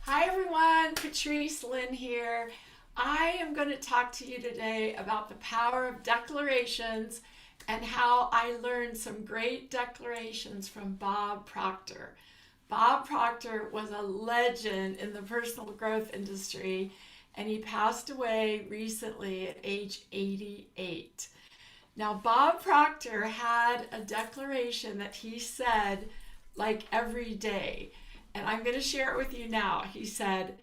Hi everyone, Patrice Lynn here. I am going to talk to you today about the power of declarations and how I learned some great declarations from Bob Proctor. Bob Proctor was a legend in the personal growth industry and he passed away recently at age 88. Now, Bob Proctor had a declaration that he said like every day, and I'm going to share it with you now. He said,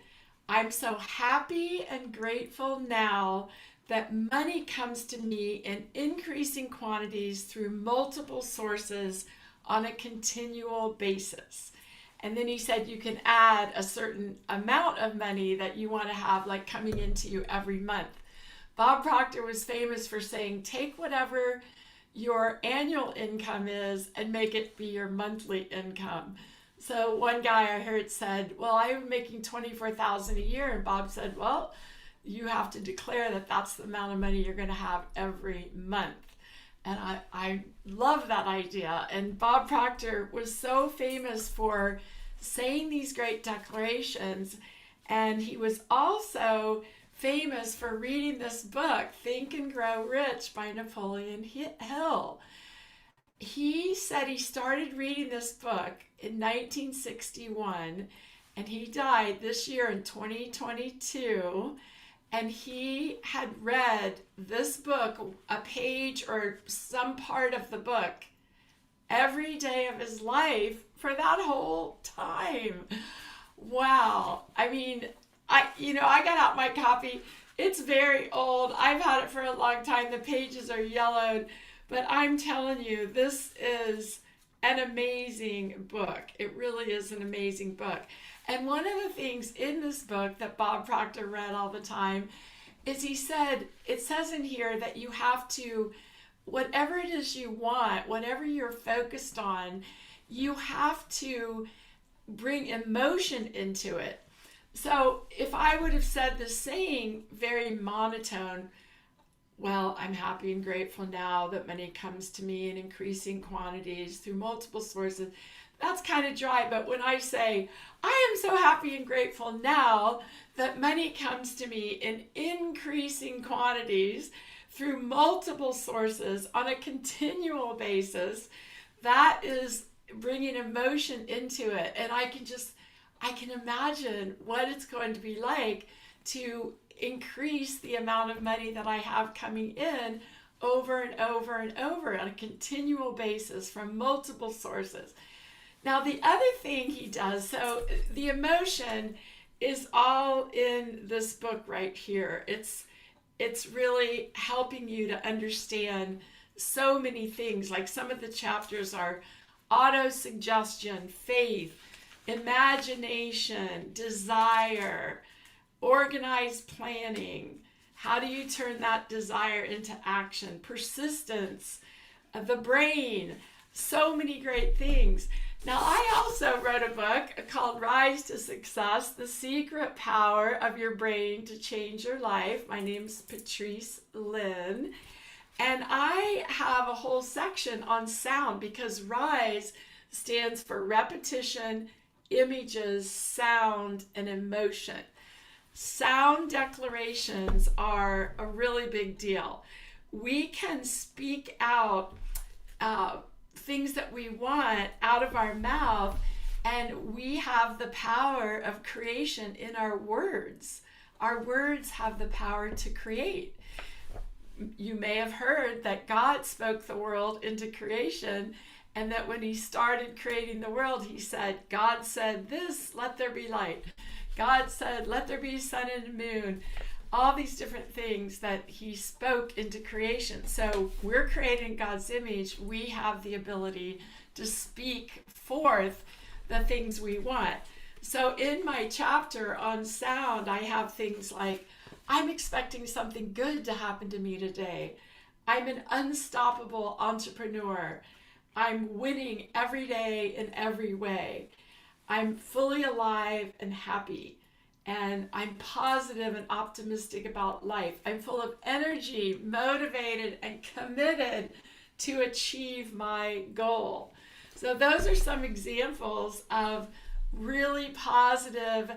I'm so happy and grateful now that money comes to me in increasing quantities through multiple sources on a continual basis. And then he said you can add a certain amount of money that you want to have, like coming into you every month. Bob Proctor was famous for saying, take whatever your annual income is and make it be your monthly income. So one guy I heard said, well, I'm making 24,000 a year. And Bob said, well, you have to declare that that's the amount of money you're going to have every month. And I love that idea. And Bob Proctor was so famous for saying these great declarations. And he was also famous for reading this book, Think and Grow Rich by Napoleon Hill. He said he started reading this book in 1961 and he died this year in 2022. And he had read this book, a page or some part of the book, every day of his life for that whole time. Wow. I mean, I got out my copy. It's very old. I've had it for a long time. The pages are yellowed, but I'm telling you, this is an amazing book. It really is an amazing book. And one of the things in this book that Bob Proctor read all the time is it says in here that you have to, whatever it is you want, whatever you're focused on, you have to bring emotion into it. So if I would have said the saying very monotone, well, I'm happy and grateful now that money comes to me in increasing quantities through multiple sources, that's kind of dry. But when I say, I am so happy and grateful now that money comes to me in increasing quantities through multiple sources on a continual basis, that is bringing emotion into it. And I can imagine what it's going to be like to increase the amount of money that I have coming in over and over and over on a continual basis from multiple sources. Now, the other thing he does, so the emotion is all in this book right here. It's really helping you to understand so many things. Like some of the chapters are auto-suggestion, faith, imagination, desire, organized planning. How do you turn that desire into action? Persistence, the brain, so many great things. Now, I also wrote a book called Rise to Success, The Secret Power of Your Brain to Change Your Life. My name's Patrice Lynn. And I have a whole section on sound because RISE stands for repetition, images, sound, and emotion. Sound declarations are a really big deal. We can speak out things that we want out of our mouth, and we have the power of creation in our words. Our words have the power to create. You may have heard that God spoke the world into creation, and that when he started creating the world, he said, God said this, let there be light. God said, let there be sun and moon. All these different things that he spoke into creation. So we're created in God's image. We have the ability to speak forth the things we want. So in my chapter on sound, I have things like, I'm expecting something good to happen to me today. I'm an unstoppable entrepreneur. I'm winning every day in every way. I'm fully alive and happy. And I'm positive and optimistic about life. I'm full of energy, motivated, and committed to achieve my goal. So those are some examples of really positive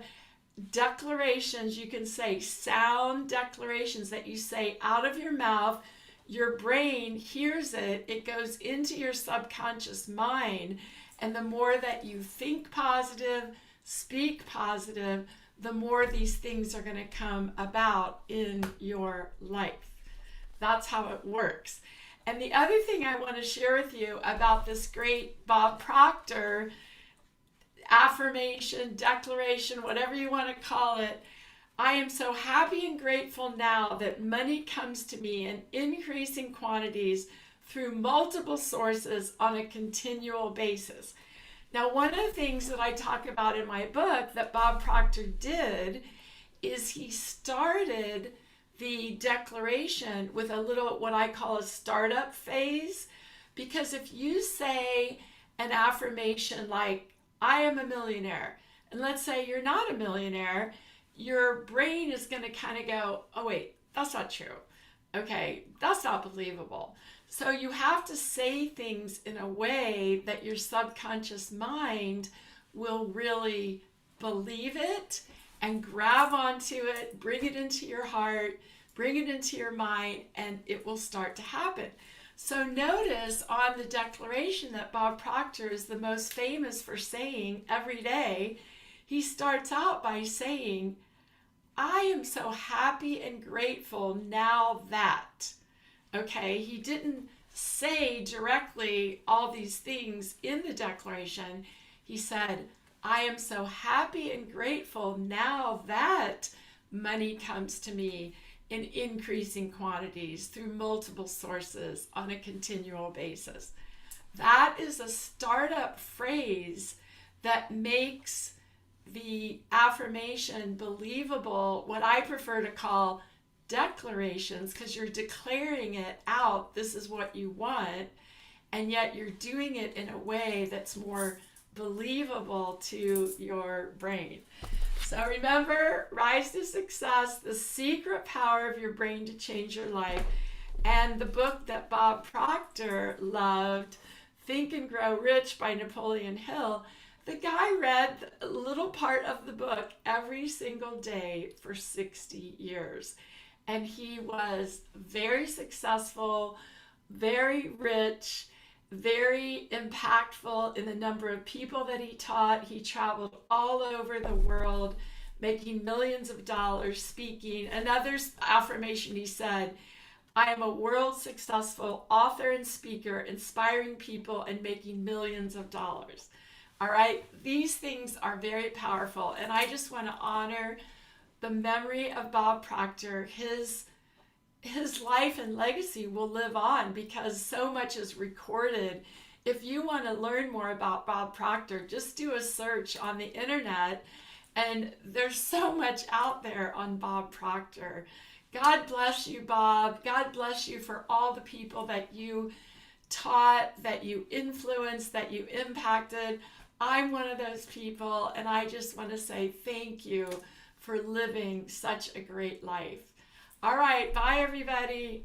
declarations, you can say sound declarations that you say out of your mouth. Your brain hears it, it goes into your subconscious mind, and the more that you think positive, speak positive, the more these things are going to come about in your life. That's how it works. And the other thing I want to share with you about this great Bob Proctor affirmation, declaration, whatever you want to call it, I am so happy and grateful now that money comes to me in increasing quantities through multiple sources on a continual basis. Now, one of the things that I talk about in my book that Bob Proctor did is he started the declaration with a little, what I call a startup phase. Because if you say an affirmation like, I am a millionaire, and let's say you're not a millionaire, your brain is going to kind of go, oh wait, that's not true. Okay, that's not believable. So you have to say things in a way that your subconscious mind will really believe it and grab onto it, bring it into your heart, bring it into your mind, and it will start to happen. So notice on the declaration that Bob Proctor is the most famous for saying every day, he starts out by saying, I am so happy and grateful now that. Okay, he didn't say directly all these things in the declaration. He said, I am so happy and grateful now that money comes to me in increasing quantities through multiple sources on a continual basis. That is a startup phrase that makes the affirmation believable, what I prefer to call declarations, because you're declaring it out, this is what you want, and yet you're doing it in a way that's more believable to your brain. So remember, Rise to Success, the secret power of your brain to change your life, and the book that Bob Proctor loved, Think and Grow Rich by Napoleon Hill. The guy read a little part of the book every single day for 60 years. And he was very successful, very rich, very impactful in the number of people that he taught. He traveled all over the world, making millions of dollars, speaking. Another affirmation he said, I am a world successful author and speaker, inspiring people and making millions of dollars. All right, these things are very powerful, and I just want to honor the memory of Bob Proctor. His life and legacy will live on because so much is recorded. If you want to learn more about Bob Proctor, just do a search on the internet, and there's so much out there on Bob Proctor. God bless you, Bob. God bless you for all the people that you taught, that you influenced, that you impacted. I'm one of those people, and I just want to say thank you for living such a great life. All right, bye everybody.